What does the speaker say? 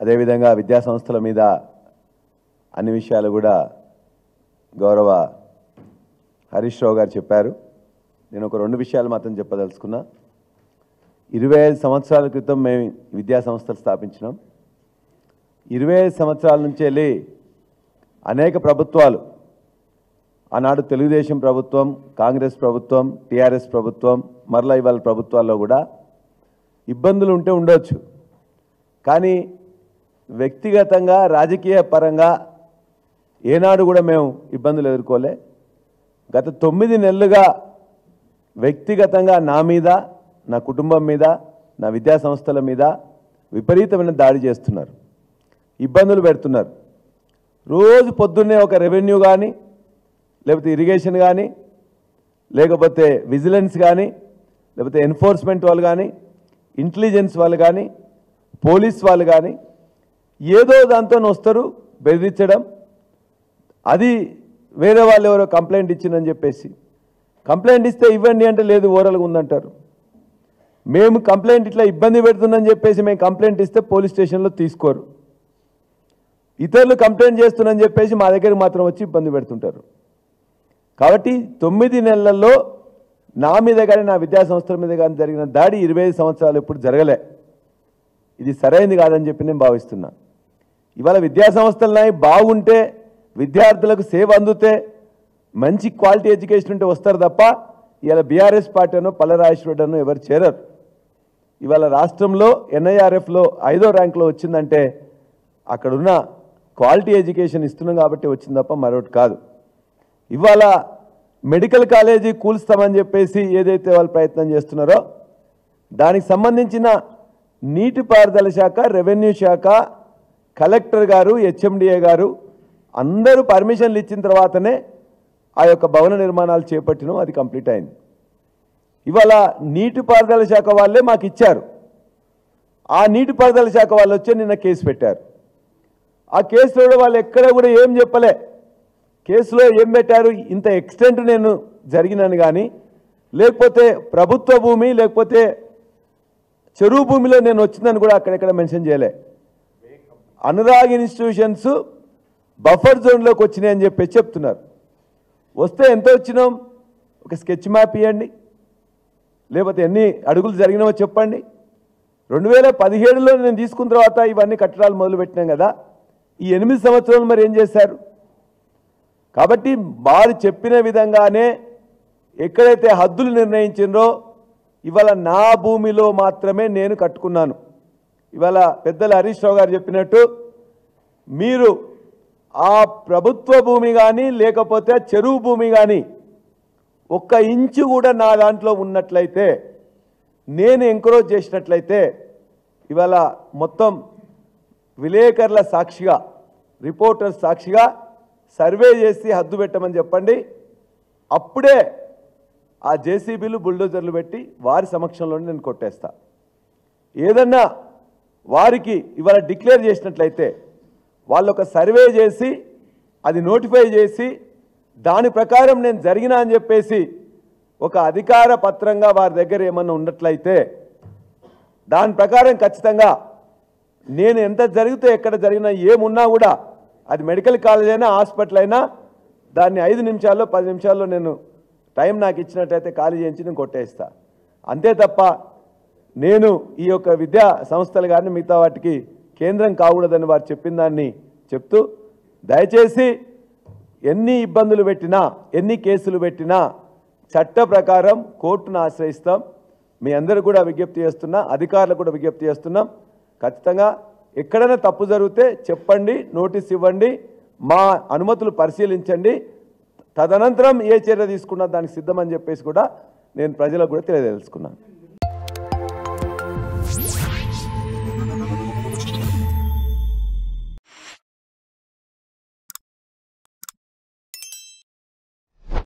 అదేవిధంగా విద్యా సంస్థల మీద అన్ని విషయాలు కూడా గౌరవ హరీష్ రావు గారు చెప్పారు. నేను ఒక 2 విషయాలు మాత్రం చెప్పదలుచుకున్నా. 25 సంవత్సరాల క్రితం మేము విద్యా సంస్థలు స్థాపించినాం. 25 సంవత్సరాల నుంచి వెళ్ళి అనేక ప్రభుత్వాలు, ఆనాడు తెలుగుదేశం ప్రభుత్వం, కాంగ్రెస్ ప్రభుత్వం, టీఆర్ఎస్ ప్రభుత్వం, మరలా ఇవాళ ప్రభుత్వాల్లో కూడా ఇబ్బందులు ఉంటే ఉండొచ్చు. కానీ వ్యక్తిగతంగా రాజకీయ పరంగా ఏనాడు కూడా మేము ఇబ్బందులు ఎదుర్కోలే. గత 9 నెలలుగా వ్యక్తిగతంగా నా మీద, నా కుటుంబం మీద, నా విద్యా సంస్థల మీద విపరీతమైన దాడి చేస్తున్నారు, ఇబ్బందులు పెడుతున్నారు. రోజు పొద్దున్నే ఒక రెవెన్యూ కానీ, లేకపోతే ఇరిగేషన్ కానీ, లేకపోతే విజిలెన్స్ కానీ, లేకపోతే ఎన్ఫోర్స్మెంట్ వాళ్ళు కానీ, ఇంటెలిజెన్స్ వాళ్ళు కానీ, పోలీస్ వాళ్ళు కానీ ఏదో దాంతో వస్తారు బెదిరించడం. అది వేరే వాళ్ళు ఎవరో కంప్లైంట్ ఇచ్చిందని చెప్పేసి, కంప్లైంట్ ఇస్తే ఇవ్వండి అంటే లేదు ఓరల్గా ఉందంటారు. మేము కంప్లైంట్ ఇట్లా ఇబ్బంది పెడుతుందని చెప్పేసి మేము కంప్లైంట్ ఇస్తే పోలీస్ స్టేషన్లో తీసుకోరు. ఇతరులు కంప్లైంట్ చేస్తున్నారని చెప్పేసి మా దగ్గరికి మాత్రం వచ్చి ఇబ్బంది పెడుతుంటారు. కాబట్టి 9 నెలల్లో నా మీద కానీ, నా విద్యా సంస్థల మీద కానీ జరిగిన దాడి 25 సంవత్సరాలు ఎప్పుడు జరగలే. ఇది సరైనది కాదని చెప్పి నేను భావిస్తున్నా. ఇవాళ విద్యా సంస్థలు బాగుంటే, విద్యార్థులకు సేవ అందుతే, మంచి క్వాలిటీ ఎడ్యుకేషన్ ఉంటే వస్తారు తప్ప ఇవాళ బీఆర్ఎస్ పార్టీ అనో పల్లరాజేశ్వరుడనో ఎవరు చేరరు. ఇవాళ రాష్ట్రంలో NIRFలో 5వ ర్యాంకులో వచ్చిందంటే అక్కడున్న క్వాలిటీ ఎడ్యుకేషన్ ఇస్తున్నాం కాబట్టి వచ్చింది తప్ప మరొకటి కాదు. ఇవాళ మెడికల్ కాలేజీ కూల్స్తామని చెప్పేసి ఏదైతే వాళ్ళు ప్రయత్నం చేస్తున్నారో దానికి సంబంధించిన నీటిపారుదల శాఖ, రెవెన్యూ శాఖ, కలెక్టర్ గారు, HMDA గారు అందరూ పర్మిషన్లు ఇచ్చిన తర్వాతనే ఆ యొక్క భవన నిర్మాణాలు చేపట్టినాం. అది కంప్లీట్ అయింది. ఇవాళ నీటిపారుదల శాఖ వాళ్ళే మాకు ఇచ్చారు. ఆ నీటిపారుదల శాఖ వాళ్ళు వచ్చి నిన్న కేసు పెట్టారు. ఆ కేసులో వాళ్ళు ఎక్కడ కూడా ఏం చెప్పలే. కేసులో ఏం పెట్టారు, ఇంత ఎక్స్టెంట్ నేను జరిగినాను కానీ, లేకపోతే ప్రభుత్వ భూమి, లేకపోతే చెరువు భూమిలో నేను వచ్చిందని కూడా అక్కడెక్కడ మెన్షన్ చేయలే. అనురాగ్ ఇన్స్టిట్యూషన్స్ బఫర్ జోన్లోకి వచ్చినాయి అని చెప్పి చెప్తున్నారు. వస్తే ఎంత వచ్చినాం, ఒక స్కెచ్ మ్యాప్ ఇవ్వండి, లేకపోతే ఎన్ని అడుగులు జరిగినావో చెప్పండి. 2017లో నేను తీసుకున్న తర్వాత ఇవన్నీ కట్టడాలు మొదలుపెట్టినాం కదా, ఈ 8 సంవత్సరాలు మరి ఏం చేశారు? కాబట్టి వారు చెప్పిన విధంగానే ఎక్కడైతే హద్దులు నిర్ణయించిండ్రో ఇవాళ నా భూమిలో మాత్రమే నేను కట్టుకున్నాను. ఇవాళ పెద్దలు హరీష్ రావు గారు చెప్పినట్టు మీరు ఆ ప్రభుత్వ భూమి కానీ, లేకపోతే చెరువు భూమి కానీ 1 ఇంచు కూడా నా దాంట్లో ఉన్నట్లయితే, నేను ఎంకరేజ్ చేసినట్లయితే ఇవాళ మొత్తం విలేకరుల సాక్షిగా, రిపోర్టర్స్ సాక్షిగా సర్వే చేసి హద్దు పెట్టమని చెప్పండి. అప్పుడే ఆ జేసీబీలు, బుల్డోజర్లు పెట్టి వారి సమక్షంలోనే నేను కొట్టేస్తా. ఏదన్నా వారికి ఇవాళ డిక్లేర్ చేసినట్లయితే వాళ్ళు ఒక సర్వే చేసి అది నోటిఫై చేసి దాని ప్రకారం నేను జరిగినా అని చెప్పేసి ఒక అధికార పత్రంగా వారి దగ్గర ఏమన్నా ఉన్నట్లయితే దాని ప్రకారం ఖచ్చితంగా నేను ఎంత జరిగితే, ఎక్కడ జరిగినా, ఏమున్నా కూడా అది మెడికల్ కాలేజ్ అయినా, హాస్పిటల్ అయినా దాన్ని 5 నిమిషాల్లో 10 నిమిషాల్లో నేను టైం నాకు ఇచ్చినట్టయితే ఖాళీ చేయించి నేను కొట్టేస్తా. అంతే తప్ప నేను ఈ యొక్క విద్యా సంస్థలు కానీ మిగతా వాటికి కేంద్రం కాకూడదని వారు చెప్పిన దాన్ని చెప్తూ, దయచేసి ఎన్ని ఇబ్బందులు పెట్టినా, ఎన్ని కేసులు పెట్టినా చట్ట ప్రకారం కోర్టును ఆశ్రయిస్తాం. మీ అందరూ కూడా విజ్ఞప్తి చేస్తున్నా, అధికారులకు కూడా విజ్ఞప్తి చేస్తున్నాం. ఖచ్చితంగా ఎక్కడైనా తప్పు జరిగితే చెప్పండి, నోటీస్ ఇవ్వండి, మా అనుమతులు పరిశీలించండి, తదనంతరం ఏ చర్య తీసుకున్నా దానికి సిద్ధమని చెప్పేసి కూడా నేను ప్రజలకు కూడా తెలియజేసుకున్నాను.